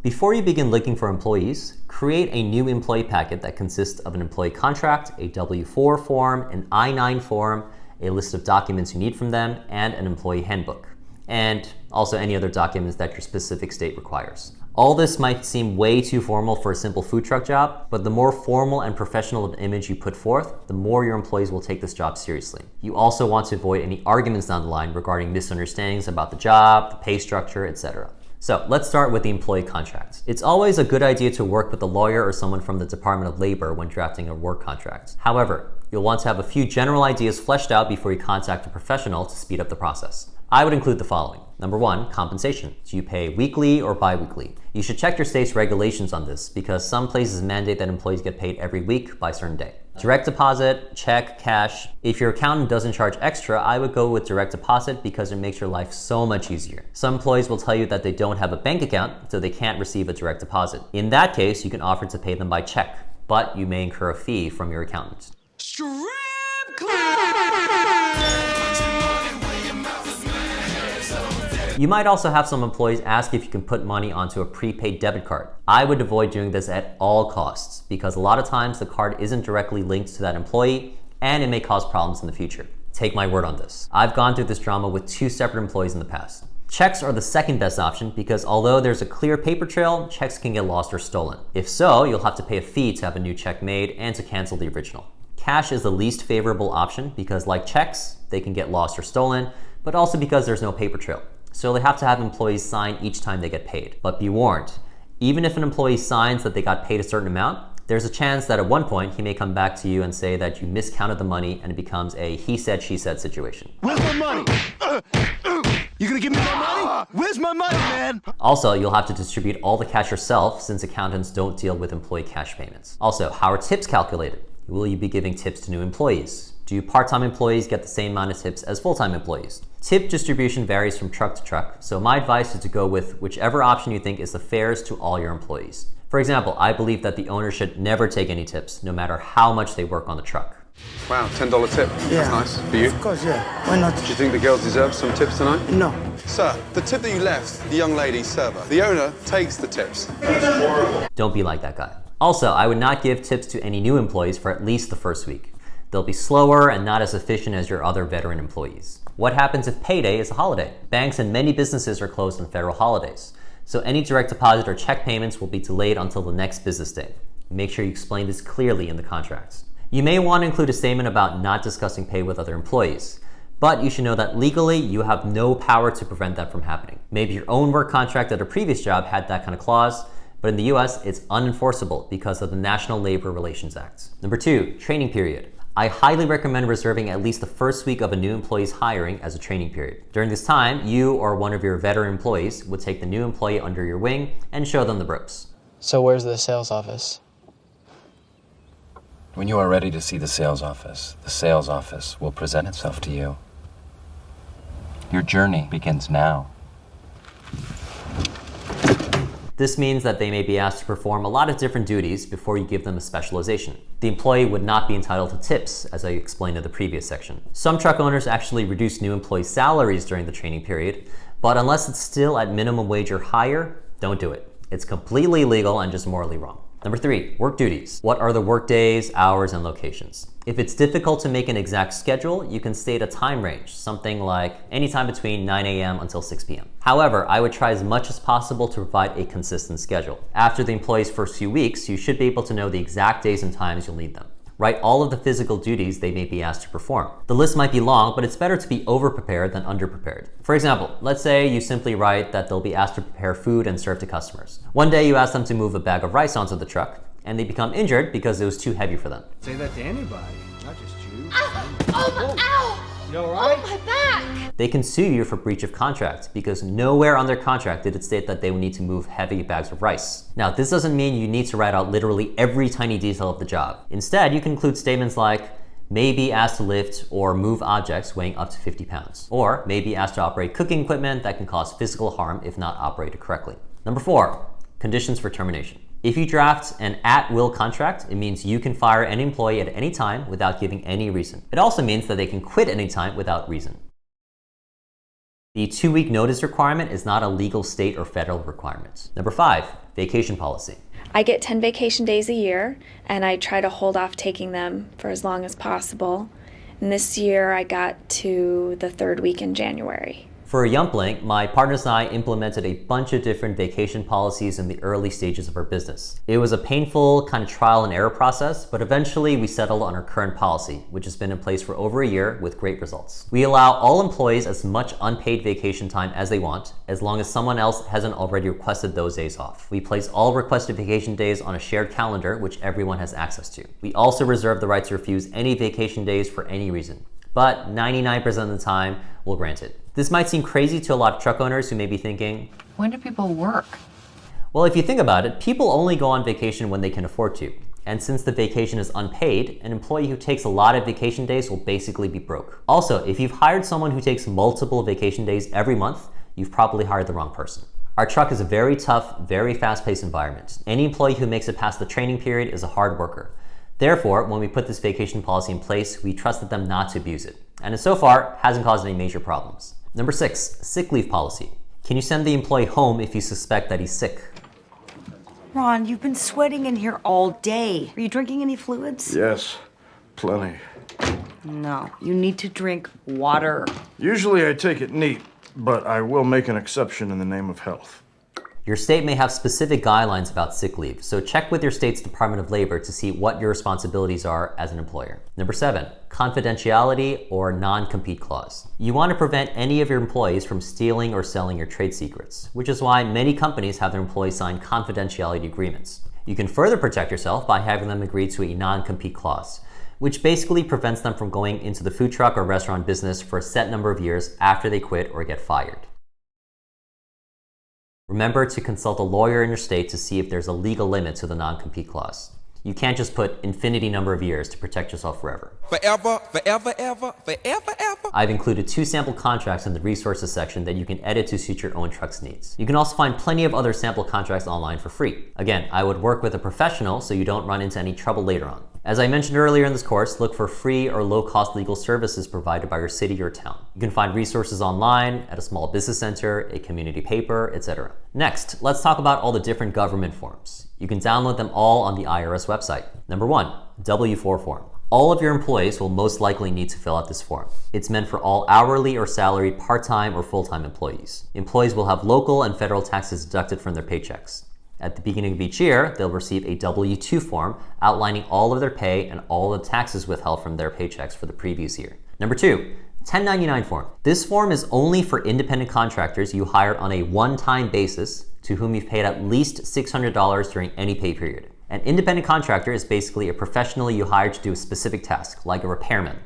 Before you begin looking for employees, create a new employee packet that consists of an employee contract, a W-4 form, an I-9 form, a list of documents you need from them, and an employee handbook, and also any other documents that your specific state requires. All this might seem way too formal for a simple food truck job, but the more formal and professional of an image you put forth, the more your employees will take this job seriously. You also want to avoid any arguments down the line regarding misunderstandings about the job, the pay structure, etc. So let's start with the employee contract. It's always a good idea to work with a lawyer or someone from the Department of Labor when drafting a work contract. However, you'll want to have a few general ideas fleshed out before you contact a professional to speed up the process. I would include the following. Number one, compensation. Do you pay weekly or bi-weekly? You should check your state's regulations on this because some places mandate that employees get paid every week by a certain day. Direct deposit, check, cash. If your accountant doesn't charge extra, I would go with direct deposit because it makes your life so much easier. Some employees will tell you that they don't have a bank account, so they can't receive a direct deposit. In that case, you can offer to pay them by check, but you may incur a fee from your accountant. You might also have some employees ask if you can put money onto a prepaid debit card. I would avoid doing this at all costs because a lot of times the card isn't directly linked to that employee and it may cause problems in the future. Take my word on this. I've gone through this drama with 2 separate employees in the past. Checks are the second best option because although there's a clear paper trail, checks can get lost or stolen. If so, you'll have to pay a fee to have a new check made and to cancel the original. Cash is the least favorable option because like checks, they can get lost or stolen, but also because there's no paper trail. So they have to have employees sign each time they get paid. But be warned, even if an employee signs that they got paid a certain amount, there's a chance that at one point he may come back to you and say that you miscounted the money and it becomes a he said, she said situation. Where's my money? You gonna give me my money? Where's my money, man? Also, you'll have to distribute all the cash yourself since accountants don't deal with employee cash payments. Also, how are tips calculated? Will you be giving tips to new employees? Do part-time employees get the same amount of tips as full-time employees? Tip distribution varies from truck to truck, so my advice is to go with whichever option you think is the fairest to all your employees. For example, I believe that the owner should never take any tips, no matter how much they work on the truck. Wow, $10 tip. Yeah. That's nice. For you? Of course, yeah. Why not? Do you think the girls deserve some tips tonight? No. Sir, the tip that you left, the young lady server, the owner takes the tips. That's horrible. Don't be like that guy. Also, I would not give tips to any new employees for at least the first week. They'll be slower and not as efficient as your other veteran employees. What happens if payday is a holiday? Banks and many businesses are closed on federal holidays, so any direct deposit or check payments will be delayed until the next business day. Make sure you explain this clearly in the contracts. You may want to include a statement about not discussing pay with other employees, but you should know that legally you have no power to prevent that from happening. Maybe your own work contract at a previous job had that kind of clause, but in the US, it's unenforceable because of the National Labor Relations Act. Number 2, training period. I highly recommend reserving at least the first week of a new employee's hiring as a training period. During this time, you or one of your veteran employees would take the new employee under your wing and show them the ropes. So where's the sales office? When you are ready to see the sales office will present itself to you. Your journey begins now. This means that they may be asked to perform a lot of different duties before you give them a specialization. The employee would not be entitled to tips, as I explained in the previous section. Some truck owners actually reduce new employee salaries during the training period, but unless it's still at minimum wage or higher, don't do it. It's completely illegal and just morally wrong. Number 3, work duties. What are the work days, hours, and locations? If it's difficult to make an exact schedule, you can state a time range, something like anytime between 9 a.m. until 6 p.m. However, I would try as much as possible to provide a consistent schedule. After the employee's first few weeks, you should be able to know the exact days and times you'll need them. Write all of the physical duties they may be asked to perform. The list might be long, but it's better to be over-prepared than under-prepared. For example, let's say you simply write that they'll be asked to prepare food and serve to customers. One day you ask them to move a bag of rice onto the truck, and they become injured because it was too heavy for them. Say that to anybody, not just you. Ow! You all right? Oh, my back! They can sue you for breach of contract because nowhere on their contract did it state that they would need to move heavy bags of rice. Now, this doesn't mean you need to write out literally every tiny detail of the job. Instead, you can include statements like, may be asked to lift or move objects weighing up to 50 pounds, or may be asked to operate cooking equipment that can cause physical harm if not operated correctly. Number 4, conditions for termination. If you draft an at-will contract, it means you can fire any employee at any time without giving any reason. It also means that they can quit any time without reason. The 2-week notice requirement is not a legal state or federal requirement. Number 5, vacation policy. I get 10 vacation days a year, and I try to hold off taking them for as long as possible. And this year I got to the 3rd week in January. For Yumpling, my partners and I implemented a bunch of different vacation policies in the early stages of our business. It was a painful kind of trial and error process, but eventually we settled on our current policy, which has been in place for over a year with great results. We allow all employees as much unpaid vacation time as they want, as long as someone else hasn't already requested those days off. We place all requested vacation days on a shared calendar, which everyone has access to. We also reserve the right to refuse any vacation days for any reason, but 99% of the time, we'll grant it. This might seem crazy to a lot of truck owners who may be thinking, when do people work? well, if you think about it, people only go on vacation when they can afford to. And since the vacation is unpaid, an employee who takes a lot of vacation days will basically be broke. Also, if you've hired someone who takes multiple vacation days every month, you've probably hired the wrong person. Our truck is a very tough, very fast-paced environment. Any employee who makes it past the training period is a hard worker. Therefore, when we put this vacation policy in place, we trusted them not to abuse it. And so far, hasn't caused any major problems. Number 6, sick leave policy. Can you send the employee home if you suspect that he's sick? Ron, you've been sweating in here all day. Are you drinking any fluids? Yes, plenty. No, you need to drink water. Usually I take it neat, but I will make an exception in the name of health. Your state may have specific guidelines about sick leave, so check with your state's Department of Labor to see what your responsibilities are as an employer. Number 7, confidentiality or non-compete clause. You want to prevent any of your employees from stealing or selling your trade secrets, which is why many companies have their employees sign confidentiality agreements. You can further protect yourself by having them agree to a non-compete clause, which basically prevents them from going into the food truck or restaurant business for a set number of years after they quit or get fired. Remember to consult a lawyer in your state to see if there's a legal limit to the non-compete clause. You can't just put infinity number of years to protect yourself forever. Forever, forever, ever, forever, ever. I've included 2 sample contracts in the resources section that you can edit to suit your own truck's needs. You can also find plenty of other sample contracts online for free. Again, I would work with a professional so you don't run into any trouble later on. As I mentioned earlier in this course, look for free or low-cost legal services provided by your city or town. You can find resources online, at a small business center, a community paper, etc. Next, let's talk about all the different government forms. You can download them all on the IRS website. Number 1, W-4 form. All of your employees will most likely need to fill out this form. It's meant for all hourly or salaried part-time or full-time employees. Employees will have local and federal taxes deducted from their paychecks. At the beginning of each year, they'll receive a W-2 form outlining all of their pay and all the taxes withheld from their paychecks for the previous year. Number 2, 1099 form. This form is only for independent contractors you hired on a one-time basis to whom you've paid at least $600 during any pay period. An independent contractor is basically a professional you hired to do a specific task, like a repairman.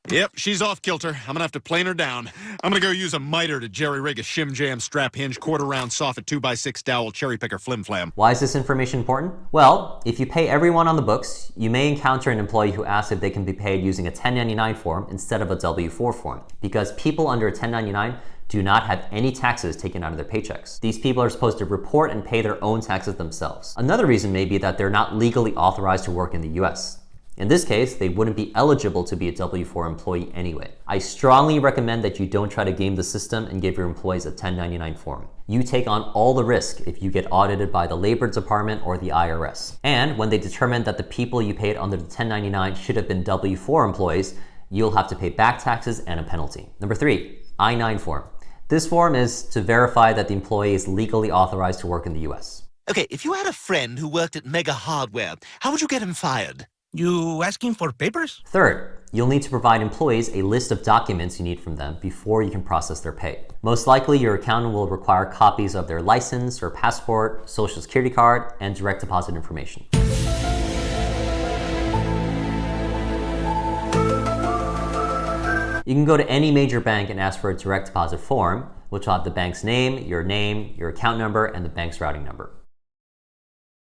Yep, she's off kilter. I'm gonna have to plane her down. I'm gonna go use a miter to jerry-rig a shim jam strap hinge, quarter-round soffit 2x6 dowel cherry picker flim flam. Why is this information important? Well, if you pay everyone on the books, you may encounter an employee who asks if they can be paid using a 1099 form instead of a W-4 form, because people under a 1099 do not have any taxes taken out of their paychecks. These people are supposed to report and pay their own taxes themselves. Another reason may be that they're not legally authorized to work in the US. In this case, they wouldn't be eligible to be a W-4 employee anyway. I strongly recommend that you don't try to game the system and give your employees a 1099 form. You take on all the risk if you get audited by the Labor Department or the IRS. And when they determine that the people you paid under the 1099 should have been W-4 employees, you'll have to pay back taxes and a penalty. Number 3, I-9 form. This form is to verify that the employee is legally authorized to work in the US. Okay, if you had a friend who worked at Mega Hardware, how would you get him fired? You asking for papers? Third, you'll need to provide employees a list of documents you need from them before you can process their pay. Most likely, your accountant will require copies of their license or passport, social security card, and direct deposit information. You can go to any major bank and ask for a direct deposit form, which will have the bank's name, your account number, and the bank's routing number.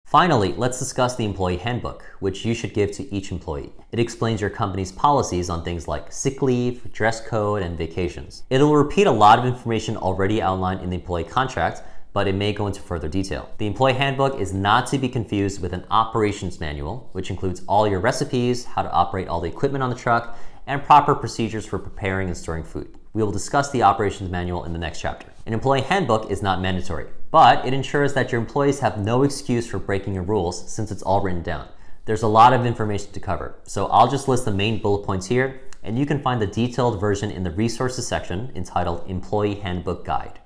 Finally, let's discuss the employee handbook, which you should give to each employee. It explains your company's policies on things like sick leave, dress code, and vacations. It'll repeat a lot of information already outlined in the employee contract, but it may go into further detail. The employee handbook is not to be confused with an operations manual, which includes all your recipes, how to operate all the equipment on the truck, and proper procedures for preparing and storing food. We will discuss the operations manual in the next chapter. An employee handbook is not mandatory, but it ensures that your employees have no excuse for breaking your rules since it's all written down. There's a lot of information to cover, so I'll just list the main bullet points here, and you can find the detailed version in the resources section entitled Employee Handbook Guide.